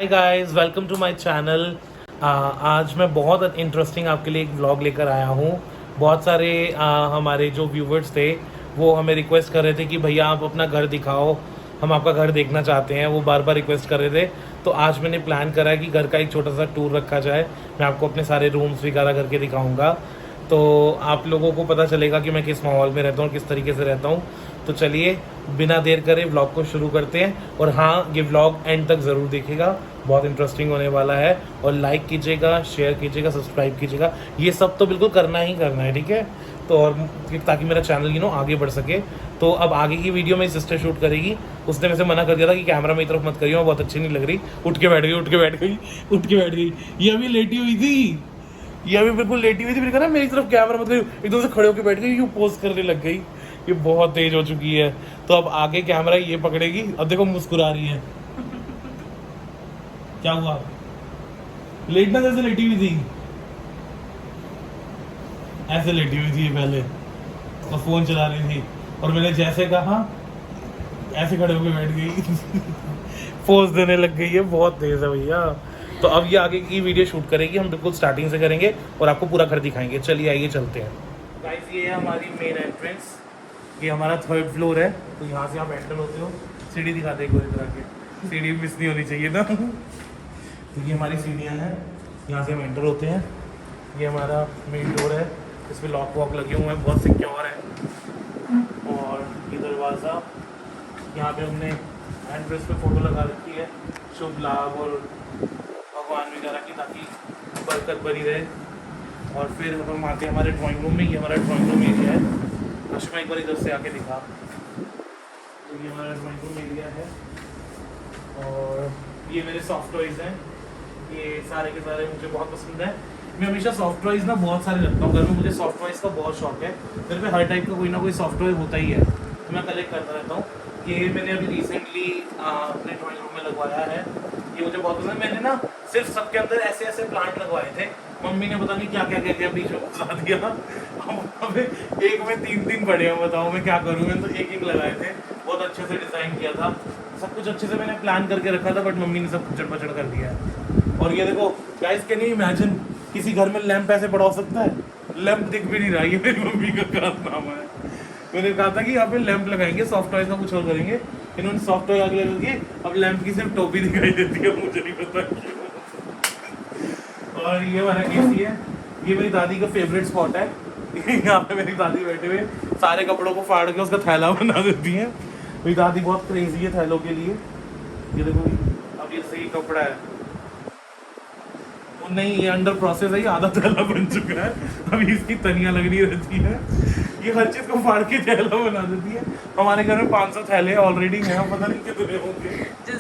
Hi guys, welcome to my channel. आज मैं बहुत इंटरेस्टिंग आपके लिए एक व्लॉग लेकर आया हूँ। बहुत सारे हमारे जो व्यूवर्स थे वो हमें रिक्वेस्ट कर रहे थे कि भैया आप अपना घर दिखाओ, हम आपका घर देखना चाहते हैं। वो बार बार रिक्वेस्ट कर रहे थे, तो आज मैंने प्लान करा है कि घर का एक छोटा सा टूर रखा जाए। मैं आपको अपने सारे रूम्स वगैरह करके दिखाऊंगा, तो आप लोगों को पता चलेगा कि मैं किस माहौल में रहता हूँ, किस तरीके से रहता हूँ। तो चलिए बिना देर करे व्लॉग को शुरू करते हैं। और हाँ, ये व्लॉग एंड तक ज़रूर देखिएगा, बहुत इंटरेस्टिंग होने वाला है। और लाइक कीजिएगा, शेयर कीजिएगा, सब्सक्राइब कीजिएगा, ये सब तो बिल्कुल करना ही करना है, ठीक है। तो और ताकि मेरा चैनल आगे बढ़ सके। तो अब आगे की वीडियो मेरी सिस्टर शूट करेगी। उसने वैसे मना कर दिया था कि कैमरा मेरी तरफ मत करियो, मैं बहुत अच्छी नहीं लग रही। उठ के बैठ गई, उठ के बैठ गई, उठ के बैठ गई। ये अभी लेटी हुई थी, ये अभी बिल्कुल लेटी हुई थी। मैंने कहा ना मेरी तरफ कैमरा मत करियो, एकदम से खड़े होकर बैठ गई, यूँ पोज करने लग गई। ये बहुत तेज हो चुकी है। तो अब आगे कैमरा ये पकड़ेगी। अब देखो मुस्कुरा रही है। क्या हुआ? लेटना जैसे लेटी हुई थी, ऐसे लेटी हुई थी ये पहले, और फोन चला रही थी। और मैंने जैसे कहा ऐसे खड़े होकर बैठ गई। पोज देने लग गई है, बहुत तेज है भैया। तो अब ये आगे की वीडियो शूट करेगी, हम बिल्कुल स्टार्टिंग से करेंगे और आपको पूरा घर दिखाएंगे। चलिए आइए चलते हैं। गाइस, ये है हमारी मेन एंट्रेंस। ये हमारा 3rd फ्लोर है। तो यहाँ से आप एंटर होते हो। सीढ़ी दिखाते हैं एक तरह के, सीढ़ी मिस नहीं होनी चाहिए ना। तो ये हमारी सीढ़ियाँ हैं, यहाँ से हम एंटर होते हैं। ये हमारा मेन डोर है, इस पर लॉक वॉक लगे हुए हैं, बहुत सिक्योर है। और ये दरवाज़ा, यहाँ पे हमने एंट्रेंस पे फ़ोटो लगा रखी है शुभ लाभ और भगवान वगैरह की, ताकि बरकत बनी रहे। और फिर हम आते हैं हमारे ड्राइंग रूम में। ये हमारा ड्राइंग रूम एरिया है। अश्मा एक बार इधर से आके दिखा। तो ये हमारा ड्राइंग रूम एरिया है। और ये मेरे सॉफ्ट टॉयज़ हैं। ये सारे के सारे मुझे बहुत पसंद है। मैं हमेशा सॉफ्ट टॉयज़ ना बहुत सारे रखता हूँ घर में। मुझे सॉफ्ट टॉयज़ का बहुत शौक है। मेरे पे हर टाइप का कोई ना कोई सॉफ्ट टॉय होता ही है, तो मैं कलेक्ट करता रहता हूँ। ये मैंने अभी रिसेंटली अपने ड्राइंग रूम में लगवाया है। ये मुझे बहुत पसंद है। मैंने ना सिर्फ सबके अंदर ऐसे ऐसे प्लांट लगवाए थे। मम्मी ने पता नहीं क्या क्या क्या क्या बीच में घुसा दिया। अब एक में 3 पड़े हैं, बताओ मैं क्या करूँ। मैंने तो एक लगाए थे, बहुत अच्छे से डिज़ाइन किया था, सब कुछ अच्छे से मैंने प्लान करके रखा था, बट मम्मी ने सब कुछ चढ़ कर दिया है। और ये देखो गाइस, कैन यू इमेजिन किसी घर में लैंप ऐसे पड़ा हो सकता है? लैंप दिख भी नहीं रहा, ये मेरी मम्मी का कारनामा है। मैंने कहा था कि यहाँ पे लैंप लगाएंगे, सॉफ्ट टॉयज का कुछ और करेंगे। इन्होंने सॉफ्ट टॉय आगे लगा दिए, अब लैंप की सिर्फ टोपी दिखाई देती है, मुझे नहीं पता क्यों। और ये हमारा एसी है। ये मेरी दादी का फेवरेट स्पॉट है। यहाँ पे मेरी दादी बैठे हुए सारे कपड़ों को फाड़ के उसका थैला बना देती है। मेरी दादी बहुत क्रेजी है थैलों के लिए। ये देखो, अब ये सही कपड़ा है, नहीं ये अंडर प्रोसेस है, ये आधा थैला बन चुका है। अभी इसकी तनियाँ लगनी रहती है। ये हर चीज़ को फाड़ के थैला बना देती है। हमारे घर में 500 थैले ऑलरेडी हैं, पता नहीं कितने होंगे।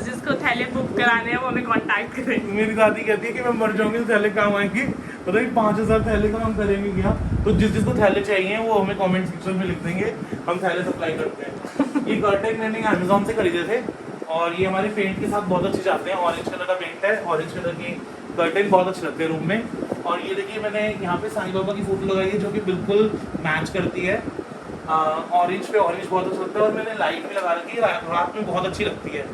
जिसको थैले बुक कराने हैं वो हमें कांटेक्ट करें। मेरी दादी कहती है कि मैं मर जाऊंगी तो थैले काम आएंगे। पता नहीं 5000 थैले का हम करेंगे क्या। तो जिसको थैले चाहिए वो हमें कमेंट सेक्शन में लिख देंगे, हम थैले सप्लाई करते हैं। ये कर्टेन मैंने अमेजोन से खरीदे थे, और ये हमारे पेंट के साथ बहुत अच्छे जाते हैं। ऑरेंज कलर का पेंट है, ऑरेंज कलर की कर्टेन बहुत अच्छे लगते हैं रूम में। और ये देखिए, मैंने यहाँ पे साईं बाबा की फोटो लगाई है, जो कि बिल्कुल मैच करती है। ऑरेंज पे ऑरेंज बहुत अच्छा लगता है। और मैंने लाइट भी लगा रखी है, रात में बहुत अच्छी लगती है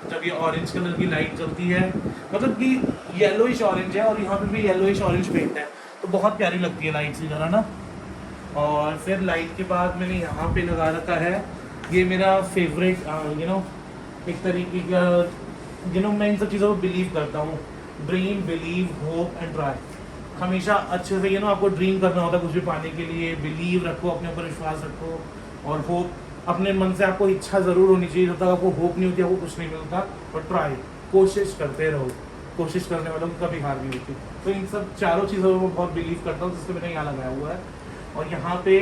जब ये ऑरेंज कलर की लाइट जलती है। मतलब कि येलोइश ऑरेंज है, और यहाँ पे भी येलोइश ऑरेंज पेंट है, तो बहुत प्यारी लगती है लाइट्स वगैरह ना। और फिर लाइट के बाद मैंने यहाँ पे लगा रखा है, ये मेरा फेवरेट एक तरीके का मैं इन सब चीज़ों को बिलीव करता हूँ। Dream, believe, hope and try. हमेशा अच्छे से आपको ड्रीम करना होता है कुछ भी पाने के लिए। बिलीव रखो, अपने ऊपर विश्वास रखो। और होप, अपने मन से आपको इच्छा ज़रूर होनी चाहिए। जब तक आपको होप नहीं होती आपको कुछ नहीं मिलता। और ट्राई, कोशिश करते रहो। कोशिश करने वालों की कभी हार नहीं होती। तो इन सब चारों चीज़ों में बहुत बिलीव करता हूँ, जिससे मैंने यहाँ लगाया हुआ है। और यहाँ पे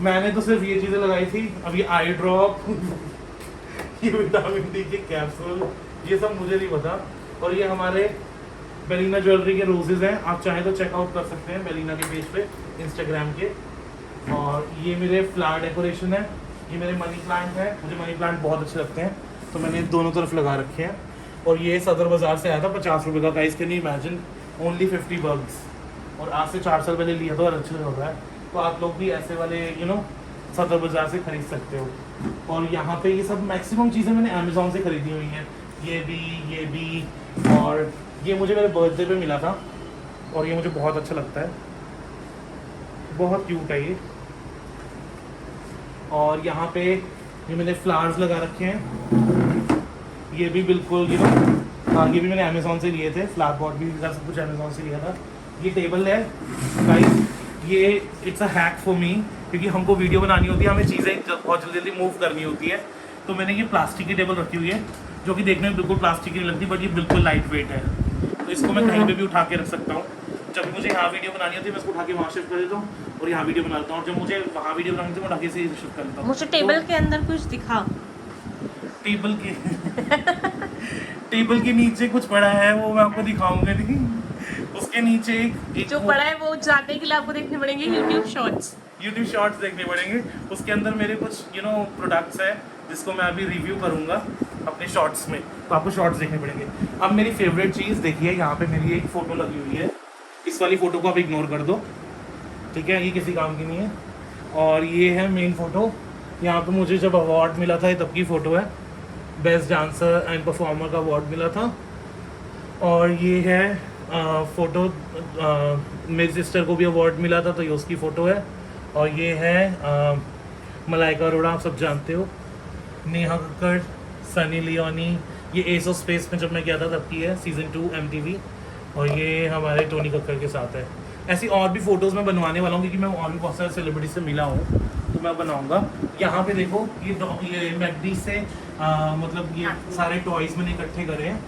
मैंने तो सिर्फ ये चीज़ें लगाई थी। अब ये आई ड्रॉप, ये विटामिन डी के कैप्सूल, ये सब मुझे नहीं पता। और ये हमारे बेलिना ज्वेलरी के रोजेज हैं, आप चाहें तो चेकआउट कर सकते हैं बेलिना के पेज पे, इंस्टाग्राम के। और ये मेरे फ्लावर डेकोरेशन है। ये मेरे मनी प्लांट है, मुझे मनी प्लांट बहुत अच्छे लगते हैं, तो मैंने दोनों तरफ लगा रखे हैं। और ये सदर बाज़ार से आया था 50 रुपये का। Guys can you imagine, only 50 bugs. और आज से 4 साल पहले लिया था, और अच्छे हो रहा है। तो आप लोग भी ऐसे वाले सदर बाज़ार से खरीद सकते हो। और यहाँ पे ये सब मैक्सिमम चीज़ें मैंने अमेज़ोन से खरीदी हुई हैं। ये भी और ये मुझे मेरे बर्थडे पे मिला था और ये मुझे बहुत अच्छा लगता है, बहुत क्यूट है ये। और यहाँ पे ये मैंने फ्लावर्स लगा रखे हैं, ये भी बिल्कुल हाँ ये भी मैंने अमेज़ोन से लिए थे, फ्लावर पॉट भी सब कुछ अमेज़ोन से लिया था। ये टेबल है गाइस, ये it's a hack for me, क्योंकि हमको वीडियो बनानी होती है, हमें चीज़ें बहुत जल्दी जल्दी मूव करनी होती है। तो मैंने ये प्लास्टिक की टेबल रखी हुई है, जो कि देखने में बिल्कुल प्लास्टिक की नहीं लगती, बट ये बिल्कुल लाइट वेट है। तो इसको मैं कहीं पे भी उठा के रख सकता हूँ। जब मुझे यहाँ वीडियो बनानी होती है मैं इसको उठा के वहाँ शिफ्ट कर देता हूँ और यहाँ वीडियो बना लेता हूँ, और जब मुझे वहाँ वीडियो बनानी होती है मैं उठा के इसे शिफ्ट कर लेता हूँ। मुझे टेबल के अंदर कुछ दिखा। टेबल के टेबल के नीचे कुछ पड़ा है, वो मैं आपको दिखाऊंगा नहीं। उसके नीचे एक जो पड़ा है वो जानने के लिए आपको देखने पड़ेंगे यूट्यूब शॉर्ट्स देखने पड़ेंगे। उसके अंदर मेरे कुछ प्रोडक्ट्स है जिसको मैं अभी रिव्यू करूंगा अपने शॉर्ट्स में, तो आपको शॉर्ट्स देखने पड़ेंगे। अब मेरी फेवरेट चीज़ देखिए, यहाँ पे मेरी एक फ़ोटो लगी हुई है, इस वाली फ़ोटो को आप इग्नोर कर दो, ठीक है, ये किसी काम की नहीं है। और ये है मेन फ़ोटो, यहाँ पे मुझे जब अवार्ड मिला था तब की फ़ोटो है, बेस्ट डांसर एंड परफॉर्मर का अवार्ड मिला था। और ये है फ़ोटो, मेरी सिस्टर को भी अवार्ड मिला था तो ये उसकी फ़ोटो है। और ये है मलाइका अरोड़ा, आप सब जानते हो, नेहा कक्कड़, सनी लियोनी, ये एस ऑफ स्पेस में जब मैं गया था तब की है, सीज़न 2 MTV। और ये हमारे टोनी कक्कड़ के साथ है। ऐसी और भी फ़ोटोज़ मैं बनवाने वाला हूँ, क्योंकि मैं और भी बहुत सारे सेलिब्रिटी से मिला हूँ, तो मैं बनाऊँगा। यहाँ पे देखो ये मैकडी से मतलब ये सारे टॉयज़ मैंने इकट्ठे करे हैं,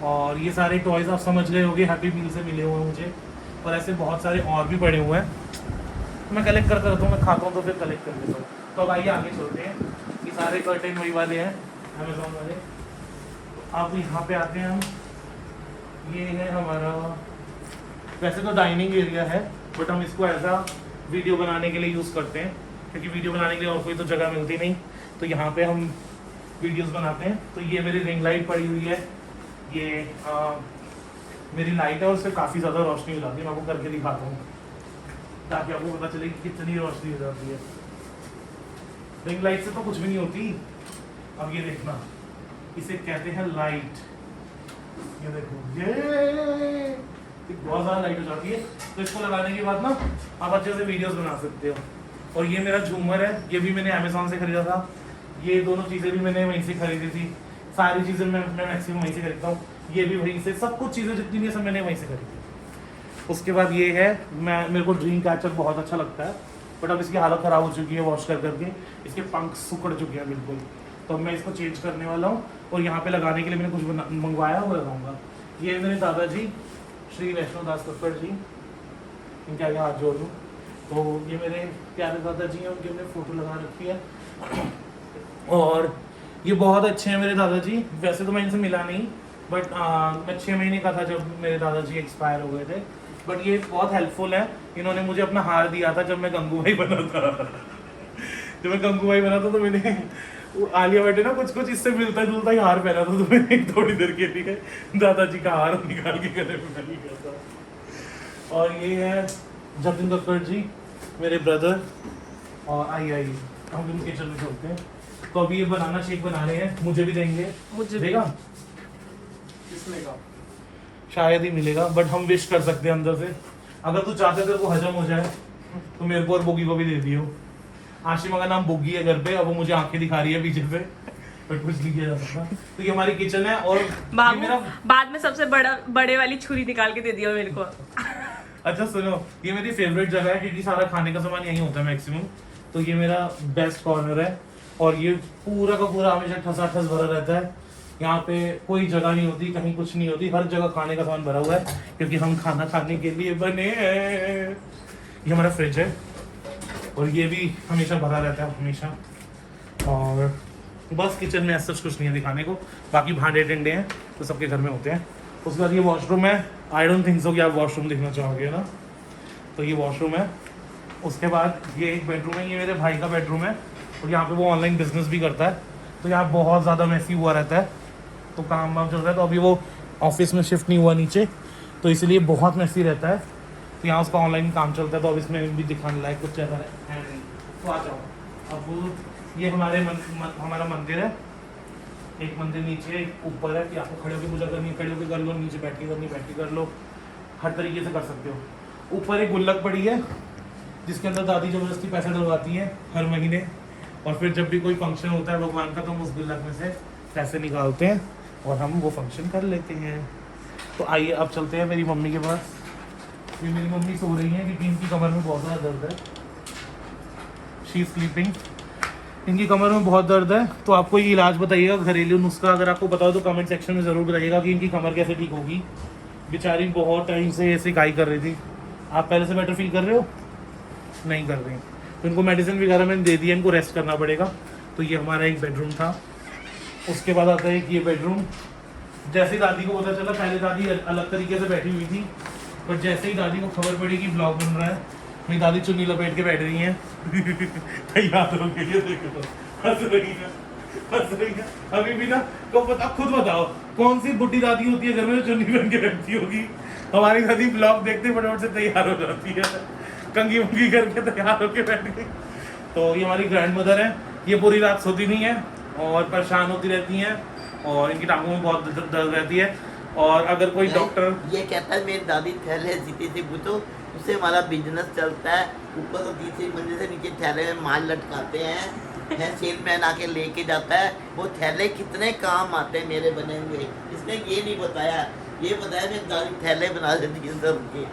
और ये सारे टॉयज़ आप समझ रहे होंगे हैप्पी मील से मिले हुए हैं मुझे, और ऐसे बहुत सारे और भी पड़े हुए हैं। मैं कलेक्ट करता रहता हूँ, मैं खाता हूँ तो फिर कलेक्ट कर लेता हूँ। तो अब आइए आगे चलते हैं। ये सारे कर्टेन वही वाले हैं, अमेज़ॉन वाले। अब यहाँ पे आते हैं हम, ये है हमारा, वैसे तो डाइनिंग एरिया है बट हम इसको एज अ वीडियो बनाने के लिए यूज़ करते हैं, क्योंकि वीडियो बनाने के लिए और कोई तो जगह मिलती नहीं, तो यहाँ पे हम वीडियोस बनाते हैं। तो ये मेरी रिंग लाइट पड़ी हुई है, ये मेरी लाइट है और उससे काफ़ी ज़्यादा रोशनी हो जाती है। मैं आपको करके दिखाता हूँ ताकि आपको पता चले कि कितनी रोशनी हो जाती है। रिंग लाइट से तो कुछ भी नहीं होती। अब ये देखना, इसे कहते हैं लाइट, ये देखो, ये बहुत ज़्यादा लाइट हो जाती है। तो इसको लगाने के बाद ना आप अच्छे से वीडियोस बना सकते हो। और ये मेरा झूमर है, ये भी मैंने अमेज़ॉन से खरीदा था। ये दोनों चीज़ें भी मैंने वहीं से खरीदी थी, सारी चीज़ें मैं मैक्सिमम वहीं से खरीदता हूँ। ये भी वहीं से, सब कुछ चीज़ें जितनी भी सब मैंने वहीं से खरीदी। उसके बाद ये है, मेरे को ड्रीम कैचर बहुत अच्छा लगता है, बट अब इसकी हालत ख़राब हो चुकी है वॉश कर करके, इसके पंख सुकड़ चुके हैं बिल्कुल। तो अब मैं इसको चेंज करने वाला हूँ, और यहाँ पे लगाने के लिए मैंने कुछ मंगवाया वो लगाऊंगा। ये मेरे दादाजी श्री वैष्णव दास कक्कड़ जी, इनके आगे हाथ जोड़ लूँ। तो ये मेरे प्यारे दादाजी हैं, उनकी हमने फ़ोटो लगा रखी है। और ये बहुत अच्छे हैं मेरे दादाजी। वैसे तो मैं इनसे मिला नहीं, बट मैं 6 महीने का था जब मेरे दादाजी एक्सपायर हो गए थे। बट ये बहुत हेल्पफुल है, इन्होंने मुझे अपना हार दिया था जब मैं गंगूबाई बना था। जब मैं गंगूबाई बना था तो मैंने आलिया भट्ट ना कुछ इससे मिलता जुलता ही हार पहना था, तो मैंने थोड़ी देर के लिए दादाजी का हार निकाल के गले में डाल दिया था। और ये है जतिन कक्कड़ जी, मेरे ब्रदर। और आई हम किचन में चलते हैं। तो अभी ये बनाना शेक बना रहे हैं, मुझे भी देंगे, मुझे देगा, किसने का शायद ही मिलेगा, बट हम विश कर सकते हैं अंदर से। अगर तू चाहते थे वो हजम हो जाए तो मेरे को और बोगी को भी दे दियो। आशिमा का नाम बोगी है घर पे, अब वो मुझे आंखें दिखा रही है पीछे से, बट कुछ नहीं किया जा सकता। तो ये हमारी किचन है। और बाबू मेरा बाद में सबसे बड़े वाली छुरी निकाल के दे दिया मेरे को। अच्छा सुनो, ये मेरी फेवरेट जगह है क्योंकि सारा खाने का सामान यहीं होता है मैक्सिमम। तो ये मेरा बेस्ट कॉर्नर है, और ये पूरा का पूरा हमेशा ठसाठस भरा रहता है। यहाँ पे कोई जगह नहीं होती, कहीं कुछ नहीं होती, हर जगह खाने का सामान भरा हुआ है, क्योंकि हम खाना खाने के लिए बने हैं। ये हमारा फ्रिज है, और ये भी हमेशा भरा रहता है हमेशा। और बस किचन में ऐसा कुछ नहीं है दिखाने को, बाकी भांडे टिंडे हैं तो सबके घर में होते हैं। उसके बाद ये वॉशरूम है, आई डोंट थिंक सो कि आप वॉशरूम देखना चाहोगे ना, तो ये वॉशरूम है। उसके बाद ये एक बेडरूम है, ये मेरे भाई का बेडरूम है, और यहाँ पे वो ऑनलाइन बिजनेस भी करता है, तो यहाँ बहुत ज़्यादा मैसी हुआ रहता है, तो काम वाम चल रहा है। तो अभी वो ऑफिस में शिफ्ट नहीं हुआ नीचे, तो इसलिए बहुत मैसी रहता है। तो यहाँ उसका ऑनलाइन काम चलता है, तो अब इसमें भी दिखाने लायक कुछ ज़्यादा है नहीं। तो आ जाओ। अब ये हमारा मंदिर है, एक मंदिर नीचे है, एक ऊपर है कि आपको खड़े होकर पूजा करनी है, खड़े होकर कर लो, नीचे बैठ के करनी बैठ के कर लो, हर तरीके से कर सकते हो। ऊपर एक गुल्लक पड़ी है जिसके अंदर दादी ज़बरदस्ती पैसे डलवाती हैं हर महीने, और फिर जब भी कोई फंक्शन होता है भगवान का तो हम उस गुल्लक में से पैसे निकालते हैं और हम वो फंक्शन कर लेते हैं। तो आइए अब चलते हैं मेरी मम्मी के पास। ये मेरी मम्मी सो रही हैं क्योंकि इनकी कमर में बहुत ज़्यादा दर्द है, शी इज स्लीपिंग। इनकी कमर में बहुत दर्द है, तो आपको ये इलाज बताइएगा, घरेलू नुस्खा अगर आपको बताओ तो कमेंट सेक्शन में ज़रूर बताइएगा कि इनकी कमर कैसे ठीक होगी। बेचारी बहुत टाइम से ऐसे काई कर रही थी। आप पहले से बेटर फील कर रहे हो? नहीं कर रही, तो इनको मेडिसिन वगैरह मैंने दे दिया, इनको रेस्ट करना पड़ेगा। तो ये हमारा एक बेडरूम था। उसके बाद आता है कि ये बेडरूम, जैसे ही दादी को पता चला, पहले दादी अलग तरीके से बैठी हुई थी, पर जैसे ही दादी को खबर पड़ी कि ब्लॉग बन रहा है, मेरी दादी चुन्नी लपेट के बैठ रही हैं तैयार हो गई है, देखो हंस रही है, हंस रही है अभी भी ना। तो बता, खुद बताओ कौन सी बुढ़ी दादी होती है घर में जो चुन्नी पहन के बैठती होगी? हमारी दादी ब्लॉग देखते फटाफट से तैयार हो जाती है, कंगी वंगी करके तैयार होके बैठ गई। तो ये हमारी ग्रैंड मदर है, ये पूरी रात सोती नहीं है और परेशान होती रहती हैं, और इनकी टांगों में बहुत दर्द रहती है। और अगर कोई डॉक्टर ये कहता है मेरी दादी थैले जीती थी पूछो, उससे हमारा बिजनेस चलता है। ऊपर तो तीसरी मंजिल से नीचे थैले में माल लटकाते हैं, सेलमैन आके लेके जाता है। वो थैले कितने काम आते हैं मेरे बने हुए, इसने ये नहीं बताया। ये बताया मेरी दादी थैले बना देती है सबके।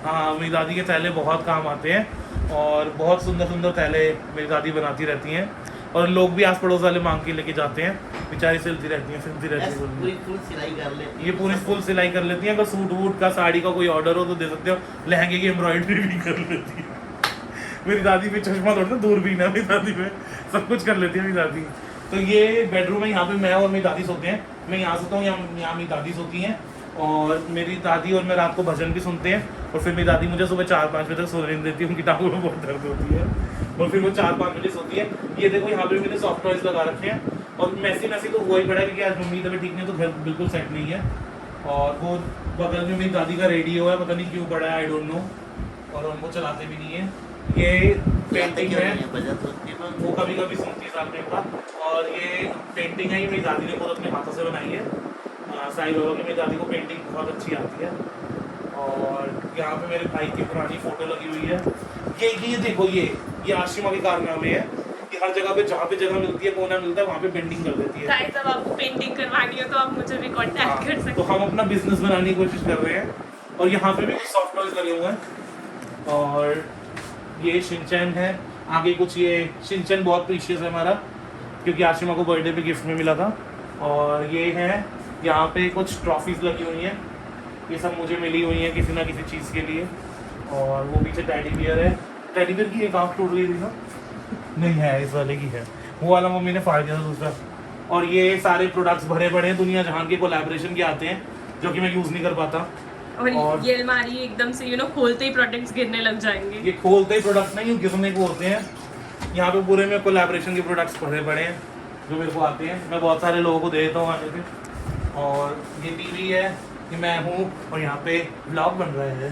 हाँ, मेरी दादी के थैले बहुत काम आते हैं और बहुत सुंदर सुंदर थैले मेरी दादी बनाती रहती हैं, और लोग भी आस पड़ोस वाले मांग के लेके जाते हैं। बेचारी सिलती रहती हैं पूरी फुल सिलाई कर लेती है, ये पूरी फुल सिलाई कर लेती हैं। अगर सूट वूट का, साड़ी का कोई ऑर्डर हो तो दे सकते हो, लहंगे की एम्ब्रॉयडरी भी कर लेती है। मेरी दादी पे चश्मा थोड़ा दूर भी ना, मेरी दादी पे सब कुछ कर लेती है मेरी दादी। तो ये बेडरूम है, यहाँ पे मैं और मेरी दादी सोते हैं। मैं यहाँ सोता हूँ, यहाँ मेरी दादी सोती हैं, और मेरी दादी और मैं रात को भजन भी सुनते हैं, और फिर मेरी दादी मुझे सुबह 4-5 बजे तक सोने नहीं देती है, उनकी टांगों में बहुत दर्द होती है, और फिर वो 4-5 बजे सोती है। ये देखो यहाँ पे मैंने सॉफ्ट टॉयज लगा रखे हैं, और मैसी तो हुआ ही पड़ा है क्योंकि आज मम्मी तभी ठीक नहीं है, तो घर बिल्कुल सेट नहीं है। और वो बगल में मेरी दादी का रेडियो है, पता नहीं क्यों पड़ा है, आई डोंट नो, और हम वो चलाते भी नहीं है। ये पेंटिंग है, वो कभी कभी सुनती है साथ में का। और ये पेंटिंग है, ये मेरी दादी ने खुद अपने हाथों से बनाई है, साईं बाबा की। मेरी दादी को पेंटिंग बहुत अच्छी आती है। और यहाँ पे मेरे भाई की पुरानी फोटो लगी हुई है। ये देखो, ये आशिमा के कारनामे है कि हर जगह पे जहाँ पे जगह मिलती है, कोना मिलता है, वहाँ पे पेंटिंग कर देती है। गाइस, अब आपको पेंटिंग करवानी हो तो आप मुझे भी कांटेक्ट कर सकते तो हम अपना बिजनेस बनाने की कोशिश कर रहे हैं। और यहाँ पे भी कुछ सॉफ्ट टॉयज लगे हुए हैं, और ये शिनचैन है। आगे कुछ, ये शिनचैन बहुत प्रीशियस है हमारा, क्योंकि आशिमा को बर्थडे पे गिफ्ट में मिला था। और ये है, यहाँ पे कुछ ट्रॉफीज लगी हुई हैं, ये सब मुझे मिली हुई हैं किसी ना किसी चीज़ के लिए। और वो पीछे टेडी बियर है, टेडी बियर की एक आँख टूट गई थी ना, नहीं है, इस वाले की है, वो वाला मम्मी ने फाड़ दिया था दूसरा। और ये सारे प्रोडक्ट्स भरे पड़े हैं, दुनिया जहान के कोलैबोरेशन के आते हैं, जो कि मैं यूज़ नहीं कर पाता। और ये अलमारी एकदम से खोलते ही प्रोडक्ट्स गिरने लग जाएंगे। ये खोलते ही प्रोडक्ट्स नहीं, गिरने को होते हैं। यहाँ पे पूरे में कोलैबोरेशन के प्रोडक्ट्स भरे पड़े हैं जो मेरे को आते हैं, मैं बहुत सारे लोगों को दे देता हूँ आने से। और ये टीवी है, कि मैं हूँ, और यहाँ पे व्लॉग बन रहा है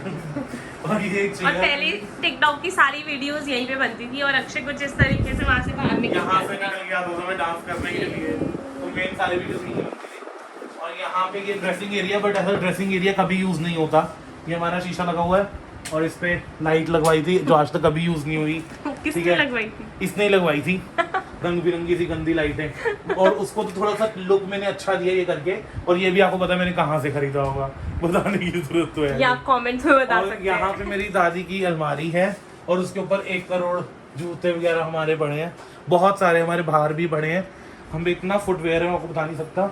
और ये एक और पहले टिकटॉक की सारी वीडियोस यहीं पे बनती थी, और अक्षय कुछ इस तरीके से वहाँ से बाहर निकल यहाँ से निकल गया दोनों में डांस करने के लिए, तो मेन सारी वीडियोस यहीं बनती थी। और यहाँ पे ये ड्रेसिंग एरिया, बट ऐसा ड्रेसिंग एरिया कभी यूज़ नहीं होता। ये हमारा शीशा लगा हुआ है, और इस पे लाइट लगवाई थी जो आज तक कभी यूज़ नहीं हुई। किसने लगवाई थी? इसने ही लगवाई थी, रंग बिरंगी सी गंदी लाइटें। और उसको तो थोड़ा सा लुक मैंने अच्छा दिया ये करके। और ये भी आपको पता है मैंने कहाँ से खरीदा होगा, बताने की जरूरत तो है, ये आप कमेंट्स में बता सकते हैं। यहाँ पे मेरी दादी की अलमारी है, और उसके ऊपर 1 करोड़ जूते वगैरह हमारे पड़े हैं, बहुत सारे हमारे बाहर भी पड़े हैं। हम इतना फुटवेयर है, मैं आपको बता नहीं सकता।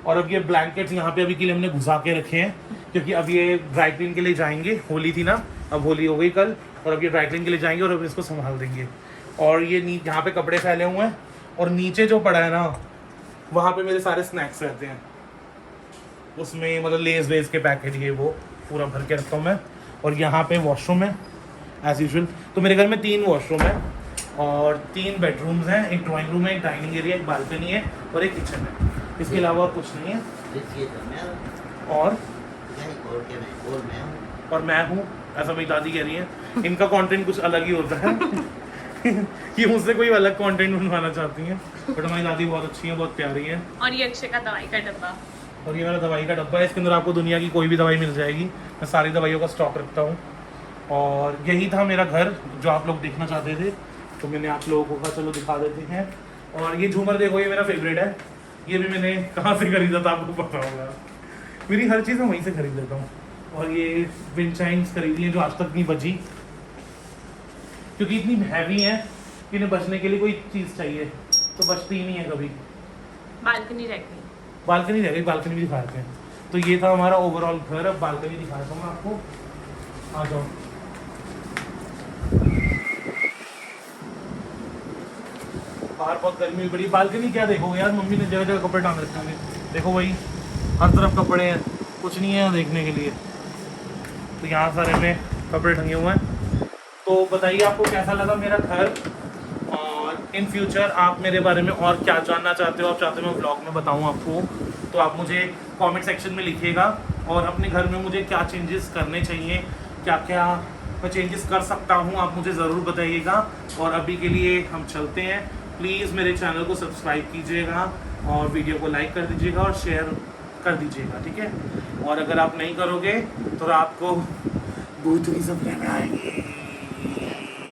और अब ये ब्लैंकेट्स यहाँ पे अभी के लिए हमने घुसा के रखे हैं, क्योंकि अब ये ड्राई क्लीन के लिए जाएंगे। होली थी ना, अब होली हो गई कल, और अब ये ड्राई क्लीन के लिए जाएंगे, और अब इसको संभाल देंगे। और ये यहाँ पे कपड़े फैले हुए हैं, और नीचे जो पड़ा है ना, वहाँ पे मेरे सारे स्नैक्स रहते हैं, उसमें मतलब लेस वेस के पैकेट, ये वो पूरा भर के रखता हूँ मैं। और यहाँ पे वॉशरूम है एज यूजुअल। तो मेरे घर में 3 वॉशरूम है, और 3 बेडरूम्स हैं, एक ड्राइंग रूम है, एक डाइनिंग एरिया, एक बालकनी है, और एक किचन है। इसके अलावा कुछ नहीं है। और मैं हूँ, ऐसा मेरी दादी कह रही है। इनका कंटेंट कुछ अलग ही होता है ये मुझसे कोई अलग कंटेंट बनवाना चाहती हैं, बट हमारी दादी बहुत अच्छी है, बहुत प्यारी है। और ये अक्षय का दवाई का डब्बा। और ये मेरा दवाई का डब्बा है, इसके अंदर आपको दुनिया की कोई भी दवाई मिल जाएगी। मैं सारी दवाइयों का स्टॉक रखता हूँ। और यही था मेरा घर जो आप लोग देखना चाहते थे, तो मैंने आप लोगों को कहा चलो दिखा देते हैं। और ये झूमर देखो, ये मेरा फेवरेट है। ये भी मैंने कहाँ से खरीदा था आपको पता होगा, मेरी हर चीज़ मैं वहीं से खरीद लेता हूँ। और ये विंड चाइम्स खरीदी है जो आज तक नहीं बची, क्योंकि इतनी हैवी है कि इन्हें बचने के लिए कोई चीज़ चाहिए, तो बचती ही नहीं है कभी। बालकनी रह गई। बालकनी रह गई, बालकनी भी दिखाते हैं। तो ये था हमारा ओवरऑल घर। अब बालकनी दिखाता हूँ मैं आपको, आ जाओ। बाहर बहुत गर्मी हुई पड़ी। बालकनी क्या देखोगे यार, मम्मी ने जगह जगह कपड़े टांग रखे होंगे, देखो वही हर तरफ कपड़े हैं, कुछ नहीं है देखने के लिए। तो यहाँ सारे में कपड़े टंगे हुए हैं। तो बताइए आपको कैसा लगा मेरा घर, और इन फ्यूचर आप मेरे बारे में और क्या जानना चाहते हो, आप चाहते हो मैं व्लॉग में बताऊँ आपको, तो आप मुझे कमेंट सेक्शन में लिखिएगा। और अपने घर में मुझे क्या चेंजेस करने चाहिए, क्या क्या मैं चेंजेस कर सकता हूँ, आप मुझे ज़रूर बताइएगा। और अभी के लिए हम चलते हैं। प्लीज़ मेरे चैनल को सब्सक्राइब कीजिएगा और वीडियो को लाइक कर दीजिएगा और शेयर कर दीजिएगा, ठीक है। और अगर आप नहीं करोगे तो रात को भूत की सपने में आएंगे।